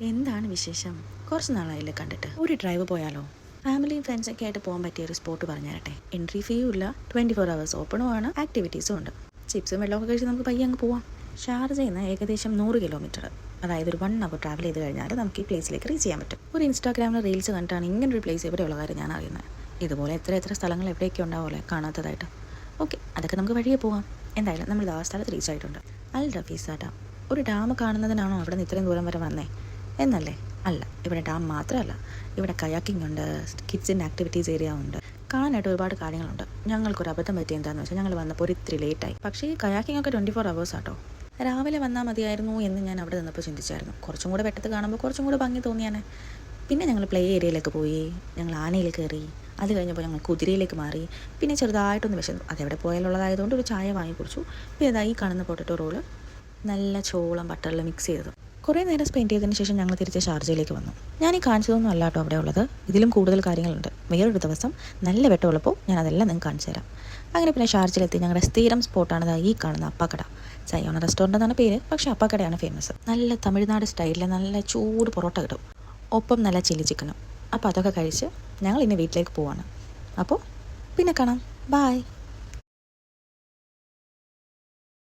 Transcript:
എന്താണ് വിശേഷം? കുറച്ച് നാളായില്ലേ കണ്ടിട്ട്. ഒരു ഡ്രൈവ് പോയാലോ? ഫാമിലിയും ഫ്രണ്ട്സൊക്കെ ആയിട്ട് പോകാൻ പറ്റിയ ഒരു സ്പോട്ട് പറഞ്ഞു തരട്ടെ. എൻട്രി ഫീയും ഇല്ല, 24 hours ഓപ്പണും ആണ്, ആക്ടിവിറ്റീസും ഉണ്ട്. ചിപ്സും വെള്ളമൊക്കെ കഴിച്ച് നമുക്ക് പയ്യെ അങ്ങ് പോവാം. ഷാർജയിൽ നിന്ന് ഏകദേശം 100 കിലോമീറ്റർ, അതായത് ഒരു 1 hour ട്രാവൽ ചെയ്ത് കഴിഞ്ഞാൽ നമുക്ക് ഈ പ്ലേസിലേക്ക് റീച്ച് ചെയ്യാൻ പറ്റും. ഒരു ഇൻസ്റ്റാഗ്രാമിൽ റീൽസ് കണ്ടിട്ടാണ് ഇങ്ങനൊരു പ്ലേസ് എവിടെയുള്ള കാര്യം ഞാൻ അറിയുന്നത്. ഇതുപോലെ എത്ര സ്ഥലങ്ങൾ എവിടെയൊക്കെ ഉണ്ടാവുമല്ലേ കാണാത്തതായിട്ട്. ഓക്കെ, അതൊക്കെ നമുക്ക് വഴിയെ പോകാം. എന്തായാലും നമ്മൾ ആ സ്ഥലത്ത് റീച്ച് ആയിട്ടുണ്ട്. അൽ റഫീസ ഡാം. ഒരു ഡാം കാണുന്നതിനാണോ അവിടെ നിന്ന് ഇത്രയും ദൂരം വരെ വന്നേ എന്നല്ലേ? അല്ല, ഇവിടെ ഡാം മാത്രമല്ല, ഇവിടെ കയാക്കിംഗ് ഉണ്ട്, കിഡ്സിൻ്റെ ആക്ടിവിറ്റീസ് ഏരിയ ഉണ്ട്, കാണാനായിട്ട് ഒരുപാട് കാര്യങ്ങളുണ്ട്. ഞങ്ങൾക്കൊരു അബദ്ധം പറ്റി എന്താണെന്ന് വെച്ചാൽ ഞങ്ങൾ വന്നപ്പോൾ ഒരു ഇത്തിരി ലേറ്റായി. പക്ഷേ ഈ കയാക്കിംഗ് ഒക്കെ 24 hours ആട്ടോ. രാവിലെ വന്നാൽ മതിയായിരുന്നു എന്ന് ഞാൻ അവിടെ നിന്നപ്പോൾ ചിന്തിച്ചായിരുന്നു. കുറച്ചും കൂടെ വെട്ടത്ത് കാണുമ്പോൾ കുറച്ചും കൂടെ ഭംഗി തോന്നിയാനെ. പിന്നെ ഞങ്ങൾ പ്ലേ ഏരിയയിലേക്ക് പോയി, ഞങ്ങൾ ആനയിൽ കയറി, അത് കഴിഞ്ഞപ്പോൾ ഞങ്ങൾ കുതിരയിലേക്ക് മാറി. പിന്നെ ചെറുതായിട്ടൊന്ന് വിശന്നു, അതെവിടെ പോയാലുള്ളതായതുകൊണ്ട് ഒരു ചായ വാങ്ങി കുടിച്ചു. പിന്നെ ഇതായി കാണുന്ന പൊട്ടറ്റോ റോള് നല്ല ചോളം ബട്ടറിൽ മിക്സ് ചെയ്തത്. കുറേ നേരം സ്പെൻഡ് ചെയ്തതിന് ശേഷം ഞങ്ങൾ തിരിച്ച് ഷാർജയിലേക്ക് വന്നു. ഞാൻ ഈ കാണിച്ചതൊന്നും അല്ല കേട്ടോ അവിടെ ഉള്ളത്, ഇതിലും കൂടുതൽ കാര്യങ്ങളുണ്ട്. വേറൊരു ദിവസം നല്ല വെട്ടമുള്ളപ്പോൾ ഞാൻ അതെല്ലാം നിങ്ങൾക്ക് കാണിച്ചു തരാം. അങ്ങനെ പിന്നെ ഷാർജയിലെത്തി ഞങ്ങളുടെ സ്ഥിരം സ്പോട്ടാണ് ഈ കാണുന്ന അപ്പാക്കട. സയോണ റെസ്റ്റോറൻ്റ് എന്നാണ് പേര്, പക്ഷേ അപ്പാക്കടയാണ് ഫേമസ്. നല്ല തമിഴ്നാട് സ്റ്റൈലിൽ നല്ല ചൂട് പൊറോട്ട കിട്ടും, ഒപ്പം നല്ല ചില്ലി ചിക്കനും. അപ്പോൾ അതൊക്കെ കഴിച്ച് ഞങ്ങൾ ഇനി വീട്ടിലേക്ക് പോവാണ്. അപ്പോൾ പിന്നെ കാണാം. ബായ്.